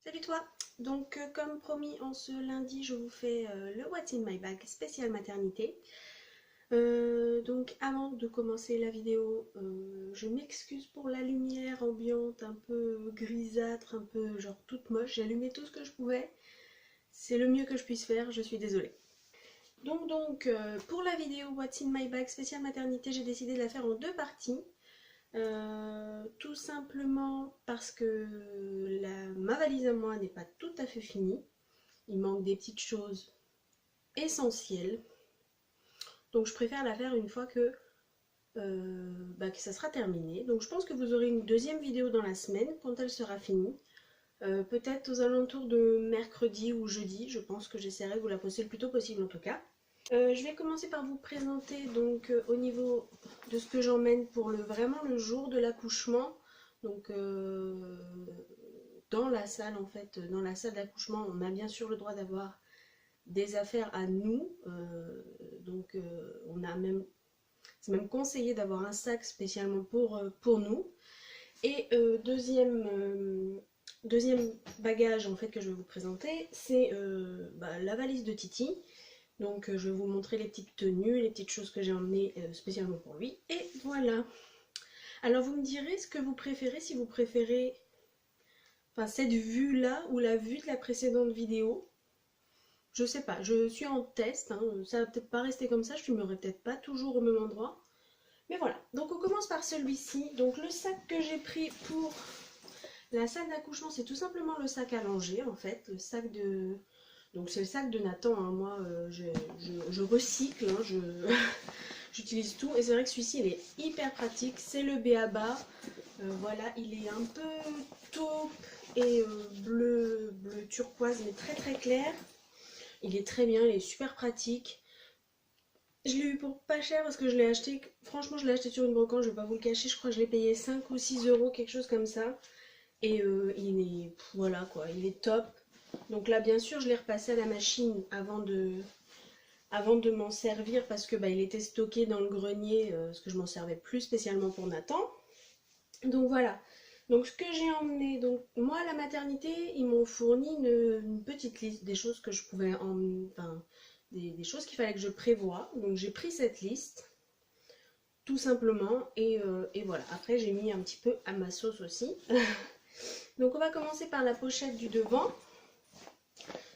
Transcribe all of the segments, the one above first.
Salut toi! Donc comme promis en ce lundi je vous fais le What's in my bag spécial maternité. Donc avant de commencer la vidéo, je m'excuse pour la lumière ambiante un peu grisâtre, un peu genre toute moche. J'ai allumé tout ce que je pouvais. C'est le mieux que je puisse faire, je suis désolée. Donc pour la vidéo What's in my bag spécial maternité, j'ai décidé de la faire en deux parties. Tout simplement parce que ma valise à moi n'est pas tout à fait finie. Il manque des petites choses essentielles. Donc je préfère la faire une fois que ça sera terminé. Donc je pense que vous aurez une deuxième vidéo dans la semaine quand elle sera finie. Peut-être aux alentours de mercredi ou jeudi. Je pense que j'essaierai de vous la poster le plus tôt possible en tout cas. Je vais commencer par vous présenter donc au niveau de ce que j'emmène pour vraiment le jour de l'accouchement. Donc dans la salle en fait, dans la salle d'accouchement, on a bien sûr le droit d'avoir des affaires à nous. On a même, c'est même conseillé d'avoir un sac spécialement pour nous. Et deuxième bagage en fait que je vais vous présenter, c'est la valise de Titi. Donc je vais vous montrer les petites tenues, les petites choses que j'ai emmenées spécialement pour lui. Et voilà. Alors vous me direz ce que vous préférez, si vous préférez cette vue-là ou la vue de la précédente vidéo. Je sais pas, je suis en test, hein, ça va peut-être pas rester comme ça, je filmerai peut-être pas toujours au même endroit. Mais voilà, donc on commence par celui-ci. Donc le sac que j'ai pris pour la salle d'accouchement, c'est tout simplement le sac à langer en fait, le sac de... Donc c'est le sac de Nathan, hein. Moi je recycle, hein, j'utilise tout. Et c'est vrai que celui-ci il est hyper pratique, c'est le B.A.B.A. Voilà, il est un peu taupe et bleu turquoise mais très très clair. Il est très bien, il est super pratique. Je l'ai eu pour pas cher parce que je l'ai acheté, franchement je l'ai acheté sur une brocante, je vais pas vous le cacher, je crois que je l'ai payé 5 ou 6 euros, quelque chose comme ça. Et il est, voilà quoi, il est top. Donc là bien sûr je l'ai repassé à la machine avant de m'en servir parce que il était stocké dans le grenier, parce que je m'en servais plus spécialement pour Nathan. Donc voilà, donc ce que j'ai emmené, donc moi à la maternité ils m'ont fourni une petite liste des choses que je pouvais emmener, enfin des choses qu'il fallait que je prévoie. Donc j'ai pris cette liste tout simplement et voilà, après j'ai mis un petit peu à ma sauce aussi. Donc on va commencer par la pochette du devant.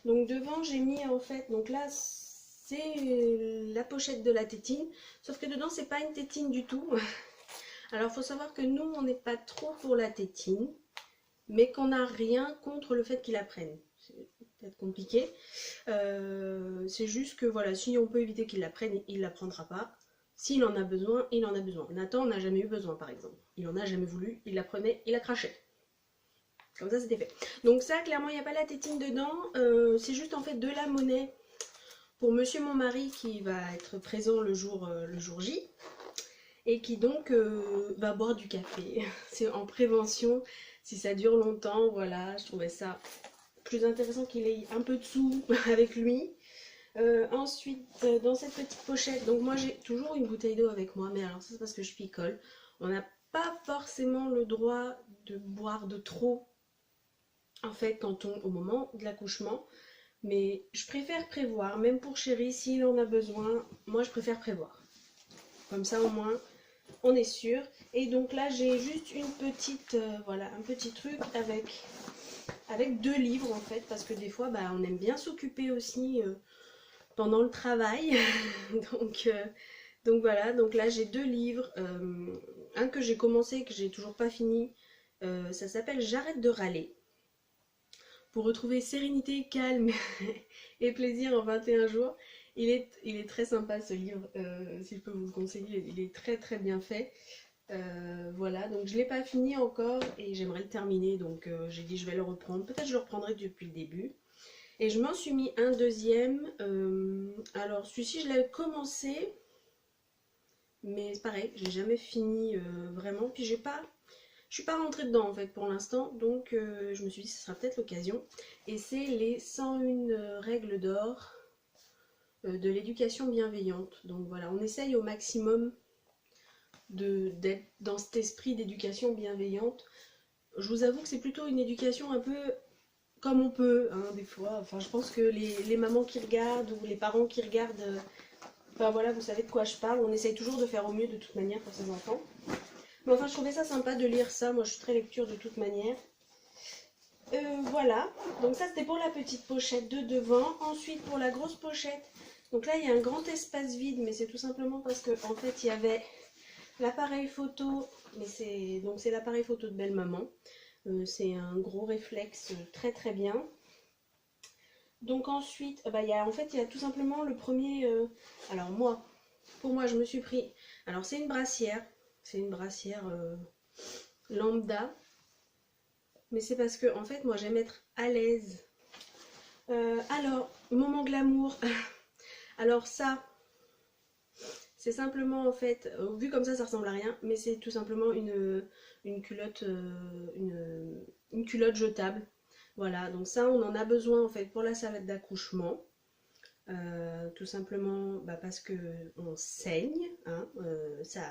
Donc devant j'ai mis en fait, donc là c'est la pochette de la tétine, sauf que dedans c'est pas une tétine du tout. Alors il faut savoir que nous on n'est pas trop pour la tétine, mais qu'on n'a rien contre le fait qu'ils la prennent. C'est peut-être compliqué. C'est juste que voilà, si on peut éviter qu'il la prenne, il ne la prendra pas. S'il en a besoin, il en a besoin. Nathan n'a jamais eu besoin par exemple. Il en a jamais voulu, il la prenait, il la crachait. Comme ça c'était fait. Donc ça clairement il n'y a pas la tétine dedans. C'est juste en fait de la monnaie pour monsieur mon mari qui va être présent le jour J. Et qui donc va boire du café. C'est en prévention, si ça dure longtemps, voilà, je trouvais ça plus intéressant qu'il ait un peu de sous avec lui. Ensuite, dans cette petite pochette, donc moi j'ai toujours une bouteille d'eau avec moi, mais alors ça c'est parce que je picole. On n'a pas forcément le droit de boire de trop, en fait, au moment de l'accouchement. Mais je préfère prévoir, même pour chéri, s'il en a besoin, moi je préfère prévoir. Comme ça au moins, on est sûr. Et donc là j'ai juste une petite voilà, un petit truc avec 2 livres en fait, parce que des fois on aime bien s'occuper aussi pendant le travail. donc voilà, donc là j'ai 2 livres, un que j'ai commencé que j'ai toujours pas fini, ça s'appelle J'arrête de râler, pour retrouver sérénité, calme et plaisir en 21 jours. Il est très sympa ce livre, si je peux vous le conseiller, il est très très bien fait. Voilà, donc je ne l'ai pas fini encore et j'aimerais le terminer, donc j'ai dit je vais le reprendre. Peut-être je le reprendrai depuis le début. Et je m'en suis mis un deuxième. Alors celui-ci je l'avais commencé, mais c'est pareil, j'ai jamais fini vraiment. Puis je suis pas rentrée dedans en fait pour l'instant, donc je me suis dit ce sera peut-être l'occasion. Et c'est les 101 règles d'or de l'éducation bienveillante. Donc voilà, on essaye au maximum d'être dans cet esprit d'éducation bienveillante. Je vous avoue que c'est plutôt une éducation un peu comme on peut, hein, des fois. Enfin, je pense que les mamans qui regardent ou les parents qui regardent, enfin voilà, vous savez de quoi je parle. On essaye toujours de faire au mieux de toute manière pour ses enfants. Mais enfin, je trouvais ça sympa de lire ça. Moi, je suis très lecture de toute manière. Voilà, donc ça c'était pour la petite pochette de devant. Ensuite pour la grosse pochette, donc là il y a un grand espace vide, mais c'est tout simplement parce que en fait il y avait l'appareil photo, mais c'est l'appareil photo de belle maman. C'est un gros réflexe très très bien. Donc ensuite, en fait il y a tout simplement le premier. Alors pour moi je me suis pris. Alors c'est une brassière lambda. Mais c'est parce que, en fait, moi, j'aime être à l'aise. Alors, moment glamour. Alors ça, c'est simplement, en fait, vu comme ça ressemble à rien, mais c'est tout simplement une culotte, une culotte jetable. Voilà, donc ça, on en a besoin, en fait, pour la salade d'accouchement. Tout simplement parce que on saigne, hein, ça...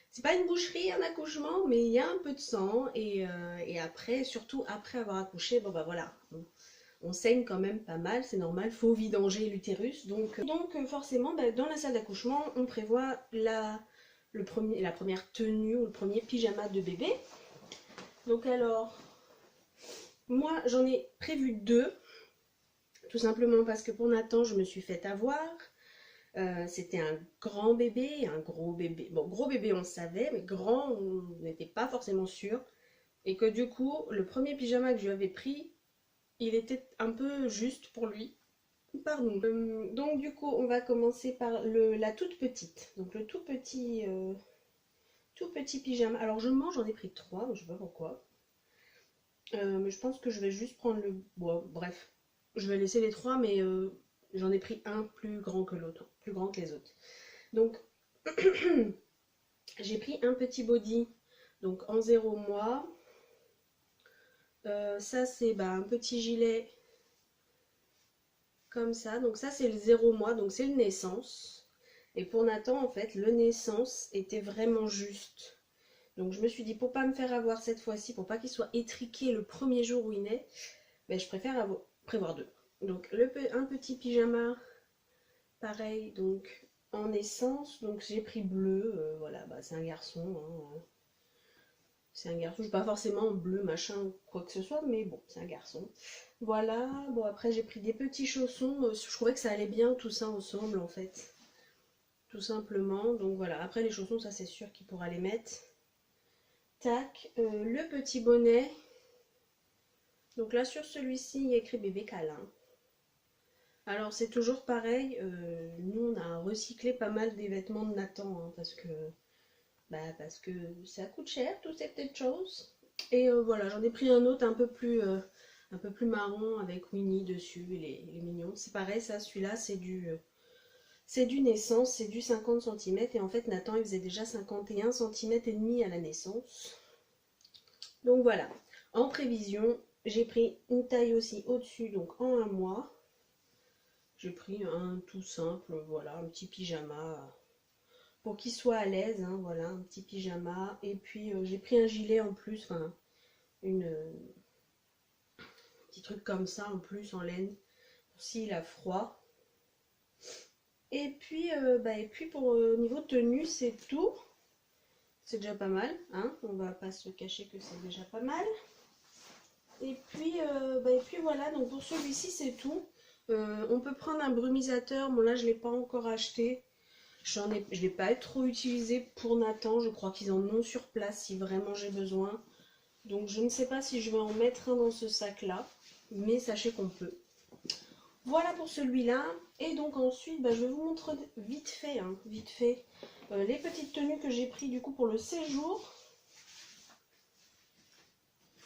C'est pas une boucherie, un accouchement, mais il y a un peu de sang. Et après, surtout après avoir accouché, bon bah voilà, on saigne quand même pas mal, c'est normal, faut vidanger l'utérus. Donc forcément, dans la salle d'accouchement, on prévoit la première tenue ou le premier pyjama de bébé. Donc alors, moi j'en ai prévu deux, tout simplement parce que pour Nathan, je me suis fait avoir. C'était un grand bébé et un gros bébé. Bon, gros bébé, on savait, mais grand, on n'était pas forcément sûr. Et que du coup, le premier pyjama que je lui avais pris, il était un peu juste pour lui. Pardon. Donc du coup, on va commencer par la toute petite. Donc le tout petit pyjama. Alors j'en ai pris trois, je sais pas pourquoi. Mais je pense que je vais juste prendre le... Bon, bref, je vais laisser les trois, mais j'en ai pris un plus grand que l'autre, plus grand que les autres. Donc, j'ai pris un petit body, donc en 0 mois. Ça, c'est un petit gilet comme ça. Donc ça, c'est le 0 mois, donc c'est le naissance. Et pour Nathan, en fait, le naissance était vraiment juste. Donc je me suis dit, pour pas me faire avoir cette fois-ci, pour pas qu'il soit étriqué le premier jour où il naît, je préfère prévoir deux. Donc un petit pyjama, pareil, donc en naissance. Donc j'ai pris bleu, voilà, c'est un garçon. Hein. C'est un garçon, je suis pas forcément bleu, machin, ou quoi que ce soit, mais bon, c'est un garçon. Voilà, bon après j'ai pris des petits chaussons, je trouvais que ça allait bien tout ça ensemble en fait. Tout simplement, donc voilà, après les chaussons, ça c'est sûr qu'il pourra les mettre. Tac, le petit bonnet. Donc là sur celui-ci, il y a écrit bébé câlin. Alors c'est toujours pareil, nous on a recyclé pas mal des vêtements de Nathan, hein, parce que ça coûte cher, toutes ces petites choses. Et voilà, j'en ai pris un autre un peu plus marron avec Winnie dessus, il est mignon. C'est pareil, ça, celui-là, c'est du naissance, c'est du 50 cm. Et en fait, Nathan, il faisait déjà 51 cm et demi à la naissance. Donc voilà, en prévision, j'ai pris une taille aussi au-dessus, donc en 1 mois. J'ai pris un tout simple, voilà, un petit pyjama pour qu'il soit à l'aise, hein, voilà, un petit pyjama. Et puis j'ai pris un gilet en plus, enfin, petit truc comme ça en plus en laine, pour s'il a froid. Et puis pour niveau tenue, c'est tout. C'est déjà pas mal, hein, on va pas se cacher que c'est déjà pas mal. Et puis voilà, donc pour celui-ci c'est tout. On peut prendre un brumisateur, bon là je l'ai pas encore acheté. Je l'ai pas trop utilisé pour Nathan, je crois qu'ils en ont sur place si vraiment j'ai besoin. Donc je ne sais pas si je vais en mettre un dans ce sac là, mais sachez qu'on peut. Voilà pour celui-là. Et donc ensuite, je vais vous montrer vite fait, les petites tenues que j'ai prises du coup pour le séjour.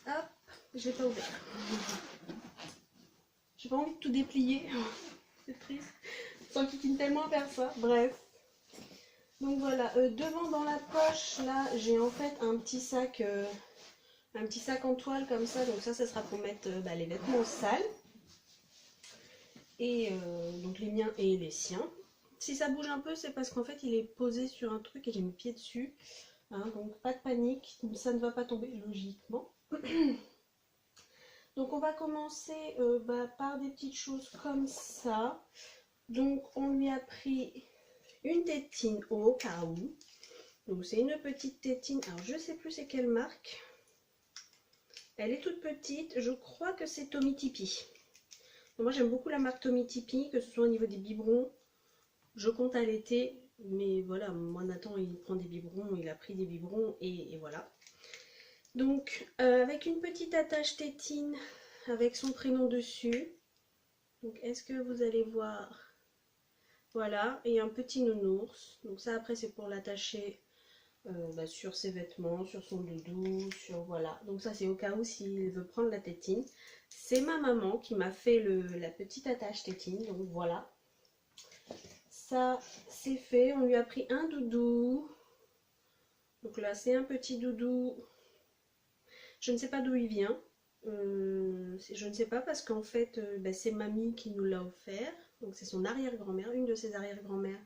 Hop, je l'ai pas ouvert. J'ai pas envie de tout déplier. C'est triste. Sans kikine tellement faire ça. Bref. Donc voilà, devant dans la poche, là, j'ai en fait un petit sac en toile comme ça. Donc ça sera pour mettre les vêtements sales. Et donc les miens et les siens. Si ça bouge un peu, c'est parce qu'en fait il est posé sur un truc et j'ai mis le pied dessus. Hein, donc pas de panique, ça ne va pas tomber logiquement. Donc on va commencer par des petites choses comme ça. Donc on lui a pris une tétine au cas où. Donc c'est une petite tétine, alors je sais plus c'est quelle marque. Elle est toute petite, je crois que c'est Tommee Tippee. Moi j'aime beaucoup la marque Tommee Tippee, que ce soit au niveau des biberons. Je compte allaiter, mais voilà, moi Nathan il prend des biberons, il a pris des biberons et voilà. Donc avec une petite attache tétine avec son prénom dessus. Donc est-ce que vous allez voir? Voilà, et un petit nounours. Donc ça après c'est pour l'attacher sur ses vêtements, sur son doudou, sur voilà. Donc ça c'est au cas où s'il veut prendre la tétine. C'est ma maman qui m'a fait la petite attache tétine, donc voilà. Ça c'est fait, on lui a pris un doudou. Donc là c'est un petit doudou. Je ne sais pas d'où il vient. Je ne sais pas parce qu'en fait c'est mamie qui nous l'a offert. Donc c'est son arrière-grand-mère, une de ses arrière-grand-mères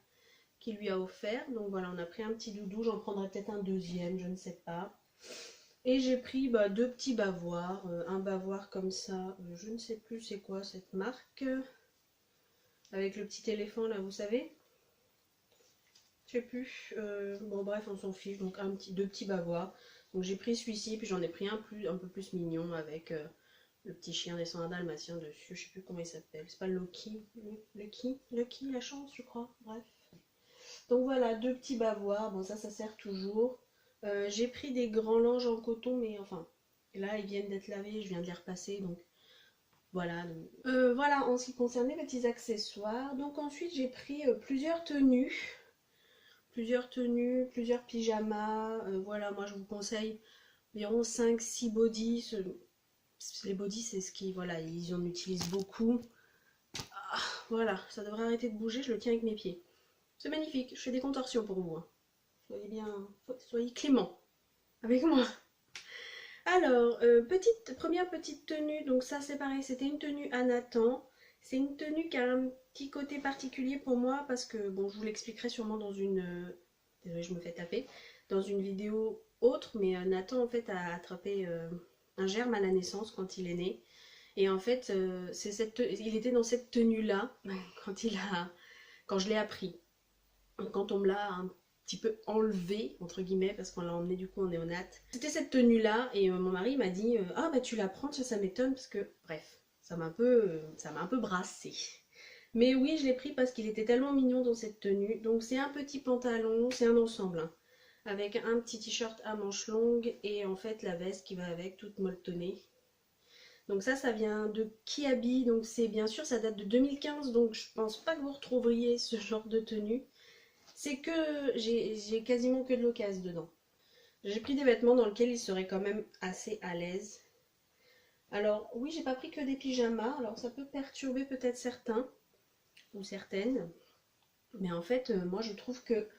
qui lui a offert. Donc voilà, on a pris un petit doudou, j'en prendrai peut-être un deuxième, je ne sais pas. Et j'ai pris deux petits bavoirs, un bavoir comme ça, je ne sais plus c'est quoi cette marque, avec le petit éléphant là, vous savez. Je sais plus, bon bref, on s'en fiche, donc deux petits bavoirs. Donc j'ai pris celui-ci, puis j'en ai pris un peu plus mignon avec le petit chien des 101 dalmatiens dessus, je sais plus comment il s'appelle, c'est pas Lucky, la chance je crois, bref. Donc voilà, deux petits bavoirs, bon ça sert toujours. J'ai pris des grands langes en coton, mais enfin, là ils viennent d'être lavés, je viens de les repasser, donc voilà. Voilà en ce qui concerne les petits accessoires. Donc ensuite j'ai pris plusieurs tenues, plusieurs pyjamas. Voilà, moi je vous conseille environ 5-6 bodys. Les bodys c'est ce qui, voilà, ils en utilisent beaucoup. Ah, voilà, ça devrait arrêter de bouger, je le tiens avec mes pieds. C'est magnifique, je fais des contorsions pour vous. Hein. Soyez clément avec moi. Alors, première petite tenue, donc ça c'est pareil, c'était une tenue à Nathan. C'est une tenue qui a un petit côté particulier pour moi parce que, bon, je vous l'expliquerai sûrement dans une... désolée, je me fais taper. Dans une vidéo autre, mais Nathan en fait a attrapé un germe à la naissance quand il est né. Et en fait, il était dans cette tenue-là quand je l'ai appris. Quand on me l'a un petit peu enlevé, entre guillemets, parce qu'on l'a emmené du coup en néonat. C'était cette tenue-là, et mon mari m'a dit ah bah tu la prends, ça m'étonne, parce que, bref, ça m'a un peu brassé. Mais oui, je l'ai pris parce qu'il était tellement mignon dans cette tenue. Donc c'est un petit pantalon, c'est un ensemble, hein, avec un petit t-shirt à manches longues, et en fait la veste qui va avec, toute molletonnée. Donc ça vient de Kiabi, donc c'est bien sûr, ça date de 2015, donc je pense pas que vous retrouveriez ce genre de tenue. C'est que j'ai quasiment que de l'occasion dedans. J'ai pris des vêtements dans lesquels il serait quand même assez à l'aise. Alors oui, j'ai pas pris que des pyjamas, alors ça peut perturber peut-être certains ou certaines. Mais en fait, moi je trouve que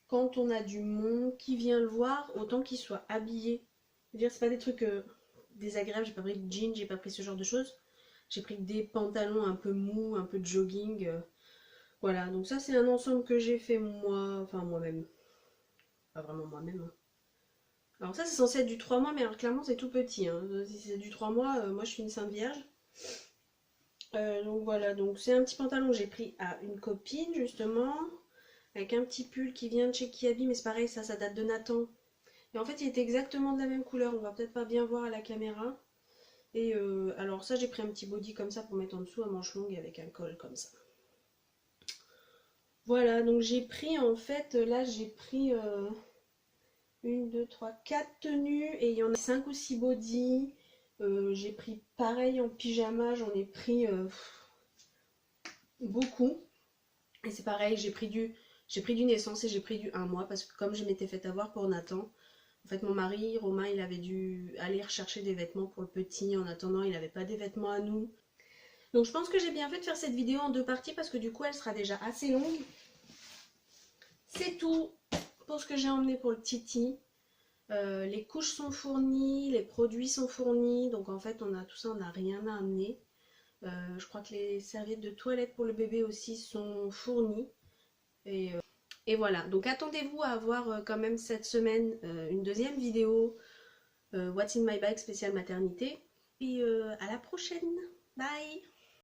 quand on a du monde qui vient le voir, autant qu'il soit habillé. Je veux dire, c'est pas des trucs désagréables, j'ai pas pris de jeans, j'ai pas pris ce genre de choses. J'ai pris des pantalons un peu mous, un peu de jogging. Voilà, donc ça c'est un ensemble que j'ai fait moi, enfin moi-même. Pas vraiment moi-même. Hein. Alors ça c'est censé être du 3 mois, mais alors clairement c'est tout petit. Hein. Si c'est du 3 mois, moi je suis une Sainte Vierge. Donc voilà, donc c'est un petit pantalon que j'ai pris à une copine justement. Avec un petit pull qui vient de chez Kiabi, mais c'est pareil, ça date de Nathan. Et en fait il était exactement de la même couleur, on va peut-être pas bien voir à la caméra. Et alors ça j'ai pris un petit body comme ça pour mettre en dessous à manches longues avec un col comme ça. Voilà, donc j'ai pris en fait, là j'ai pris 1, 2, 3, 4 tenues et il y en a 5 ou 6 bodys. J'ai pris pareil en pyjama, j'en ai pris beaucoup. Et c'est pareil, j'ai pris du naissance et j'ai pris du 1 mois parce que comme je m'étais fait avoir pour Nathan, en fait mon mari, Romain, il avait dû aller rechercher des vêtements pour le petit. En attendant, il n'avait pas des vêtements à nous. Donc je pense que j'ai bien fait de faire cette vidéo en 2 parties parce que du coup elle sera déjà assez longue. C'est tout pour ce que j'ai emmené pour le Titi. Les couches sont fournies, les produits sont fournis, donc en fait on a tout ça, on n'a rien à amener. Je crois que les serviettes de toilette pour le bébé aussi sont fournies. Et voilà, donc attendez-vous à avoir quand même cette semaine une deuxième vidéo What's in my bag spéciale maternité. et à la prochaine. Bye!